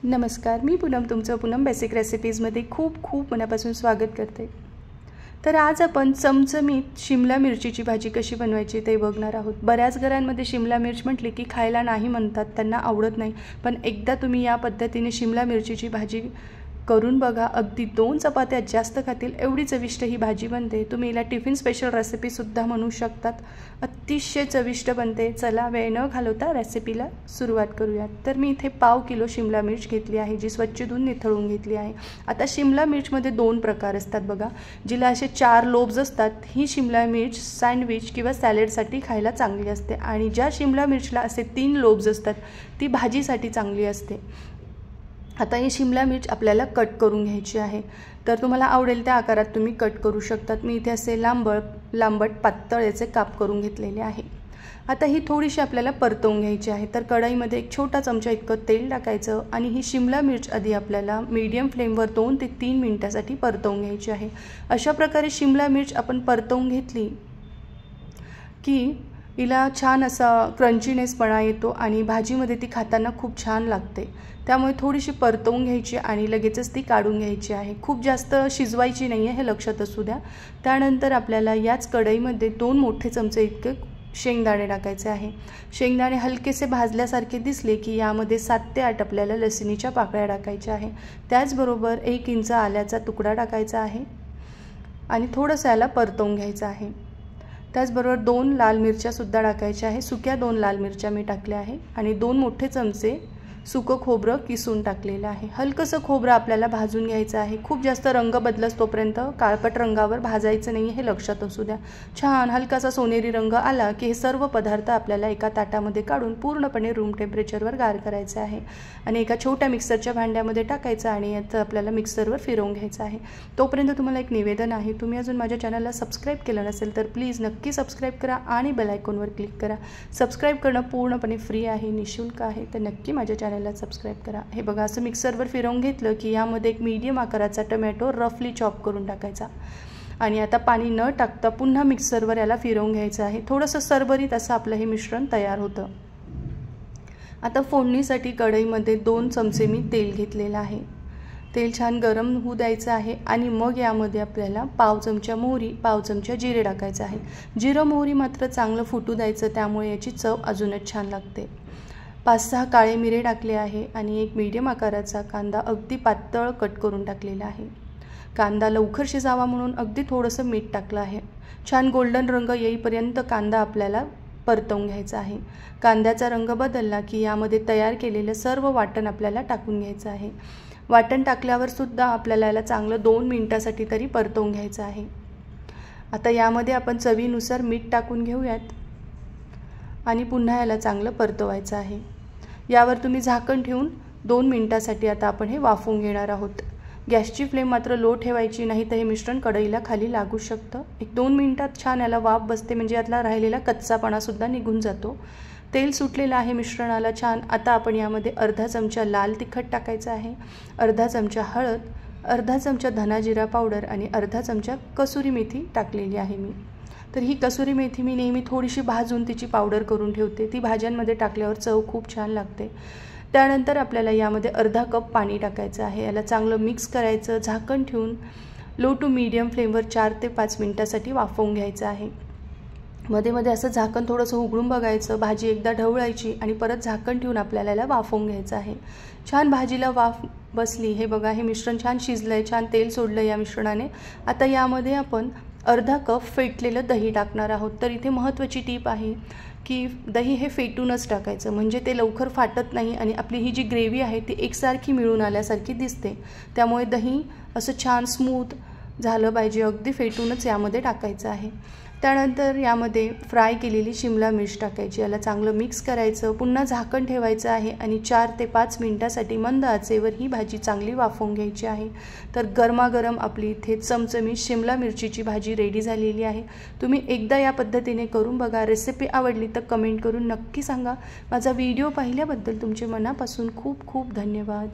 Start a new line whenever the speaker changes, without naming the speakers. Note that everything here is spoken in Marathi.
नमस्कार, मी पूनम तुमचं पूनम बेसिक रेसिपीजमध्ये खूप खूप मनापासून स्वागत करते। तर आज आपण चमचमीत शिमला मिरचीची भाजी कशी बनवायची ते बघणार आहोत। बऱ्याच घरांमध्ये शिमला मिर्च म्हटली की खायला नाही म्हणतात, त्यांना आवडत नाही, पण एकदा तुम्ही या पद्धतीने शिमला मिरचीची भाजी करून बघा, अगदी 2 चपात्या जास्त खातील एवढी चविष्ट ही भाजी बनते। तुम्ही हिला टिफिन स्पेशल रेसिपी सुद्धा म्हणू शकतात, अतिशय चविष्ट बनते। चला वेळ न घालवता रेसिपीला सुरुवात करूयात। तर मी इथे पाव किलो शिमला मिर्च घेतली आहे, जी स्वच्छ धुवून निथळून घेतली आहे। आता शिमला मिर्चमध्ये 2 प्रकार असतात बघा, जिला असे 4 लोब्स असतात, ही शिमला मिर्च सँडविच किंवा सॅलडसाठी खायला चांगली असते, आणि ज्या शिमला मिर्चला असे 3 लोब्स असतात ती भाजीसाठी चांगली असते। आता ही शिमला मिर्च आपल्याला कट करून घ्यायची आहे, तर तुम्हाला आवडेल त्या आकारात तुम्ही कट करू शकतात। मी इथे असे लांबट पातळ याचे काप करून घेतलेले आहे। आता ही थोडीशी आपल्याला परतवून घ्यायची आहे, तर कढईमध्ये 1 छोटा चमचा इतकं तेल टाकायचं आणि ही शिमला मिर्च आधी आपल्याला मीडियम फ्लेमवर 2 ते 3 मिनिटासाठी परतवून घ्यायची आहे। अशा प्रकारे शिमला मिर्च आपण परतवून घेतली की हिला छान असा क्रंचीनेसपणा येतो आणि भाजीमध्ये ती खाताना खूप छान लागते। त्यामुळे थोडीशी परतवून घ्यायची आणि लगेचच ती काढून घ्यायची आहे। खूप जास्त शिजवायची नाही आहे, हे लक्षात असू द्या। त्यानंतर आपल्याला याच कढईमध्ये 2 मोठे चमचे इतके शेंगदाणे टाकायचे आहे। शेंगदाणे हलकेसे भाजल्यासारखे दिसले की यामध्ये 7 ते 8 आपल्याला लसणीच्या पाकळ्या टाकायच्या आहे। त्याचबरोबर 1 इंच आल्याचा तुकडा टाकायचा आहे आणि थोडंसं याला परतवून घ्यायचं आहे। त्याचबरोबर 2 लाल मिरच्या सुद्धा टाकायच्या आहे, सुक्या 2 लाल मिरच्या मी टाकल्या आहे, आणि 2 मोठे चमचे सुकं खोबरं किसून टाकलेलं आहे। हलकंसं खोबरं आपल्याला भाजून घ्यायचं आहे, खूप जास्त रंग बदलस तोपर्यंत काळपट रंगावर भाजायचं नाही, हे लक्षात असू द्या। छान हलकासा सोनेरी रंग आला की हे सर्व पदार्थ आपल्याला एका ताटामध्ये काढून पूर्णपणे रूम टेम्परेचरवर गार करायचे आहे आणि एका छोट्या मिक्सरच्या भांड्यामध्ये टाकायचं आणि याचं आपल्याला मिक्सरवर फिरवून घ्यायचं आहे। तोपर्यंत तुम्हाला एक निवेदन आहे, तुम्ही अजून माझ्या चॅनलला सबस्क्राईब केलं नसेल तर प्लीज नक्की सबस्क्राईब करा आणि बेल आयकॉनवर क्लिक करा। सबस्क्राईब करणं पूर्णपणे फ्री आहे, निःशुल्क आहे, तर नक्की माझ्या चॅनलला सबस्क्राईब करा। हे बघा, असं मिक्सरवर फिरवून घेतलं की यामध्ये एक मीडियम आकाराचा टोमॅटो रफली चॉप करून टाकायचा आणि आता पाणी न टाकता पुन्हा मिक्सरवर याला फिरवून घ्यायचं आहे। थोडंसं सरबरीत असं आपलं हे मिश्रण तयार होतं। आता फोडणीसाठी कढईमध्ये 2 चमचे मी तेल घेतलेलं आहे। तेल छान गरम होऊ द्यायचं आहे आणि मग यामध्ये आपल्याला पाव चमचा मोहरी, पाव चमचा जिरे टाकायचं आहे। जिरं मोहरी मात्र चांगलं फुटू द्यायचं, त्यामुळे याची चव अजूनच छान लागते। 5-6 काळे मिरे टाकले आहे आणि एक मीडियम आकाराचा कांदा अगदी पातळ कट करून टाकलेला आहे। कांदा लवकर शिजावा म्हणून अगदी थोडंसं मीठ टाकलं आहे। छान गोल्डन रंग येईपर्यंत कांदा आपल्याला परतवून घ्यायचा आहे। कांद्याचा रंग बदलला की यामध्ये तयार केलेलं सर्व वाटण आपल्याला टाकून घ्यायचं आहे। वाटण टाकल्यावर सुद्धा आपल्याला याला चांगलं 2 मिनिटासाठी तरी परतवून घ्यायचं आहे। आता यामध्ये आपण चवीनुसार मीठ टाकून घेऊयात आणि पुन्हा याला चांगलं परतवायचं आहे। यावर तुम्ही झाकण ठेवून 2 मिनिटासाठी आता आपण हे वाफवून घेणार आहोत। गॅसची फ्लेम मात्र लो ठेवायची नाही, तर हे मिश्रण कढईला खाली लागू शकतं। 1-2 मिनिटात छान याला वाफ बसते, म्हणजे यातला राहिलेला कच्चापणा सुद्धा निघून जातो। तेल सुटलेलं आहे मिश्रणाला छान। आता आपण यामध्ये अर्धा चमचा लाल तिखट टाकायचं आहे, अर्धा चमचा हळद, अर्धा चमचा धना जिरा पावडर आणि अर्धा चमचा कसुरी मेथी टाकलेली आहे मी। तर ही कसुरी मेथी मी नेहमी थोडीशी भाजून तिची पावडर करून ठेवते, ती भाज्यांमध्ये टाकल्यावर चव खूप छान लागते। त्यानंतर आपल्याला यामध्ये अर्धा कप पाणी टाकायचं आहे। याला चांगलं मिक्स करायचं, झाकण ठेवून लो टू मीडियम फ्लेमवर 4 ते 5 मिनिटासाठी वाफवून घ्यायचं आहे। मध्ये मध्ये असं झाकण थोडंसं उघडून बघायचं, भाजी एकदा ढवळायची आणि परत झाकण ठेवून आपल्याला याला वाफवून घ्यायचं आहे। छान भाजीला वाफ बसली, हे बघा, हे मिश्रण छान शिजलंय, छान तेल सोडलं या मिश्रणाने। आता यामध्ये आपण अर्धा कप फेटलेलं दही टाकणार आहोत। तर इथे महत्त्वाची टीप आहे की दही हे फेटूनच टाकायचं, म्हणजे ते लवकर फाटत नाही आणि आपली ही जी ग्रेव्ही आहे ती एकसारखी मिळून आल्यासारखी दिसते। त्यामुळे दही असं छान स्मूथ झालं पाहिजे, अगदी फेटूनच यामध्ये टाकायचं आहे। त्यानंतर यामध्ये फ्राय केलेली शिमला मिर्च टाकायची, याला चांगलं मिक्स करायचं, पुन्हा झाकण ठेवायचं आहे आणि 4 ते 5 मिनिटासाठी मंद आचेवर ही भाजी चांगली वाफवून घ्यायची आहे। तर गरमागरम आपली इथे चमचमीत शिमला मिरचीची भाजी रेडी झालेली आहे। तुम्ही एकदा या पद्धतीने करून बघा। रेसिपी आवडली तर कमेंट करून नक्की सांगा। माझा व्हिडिओ पाहिल्याबद्दल तुमचे मनापासून खूप खूप धन्यवाद।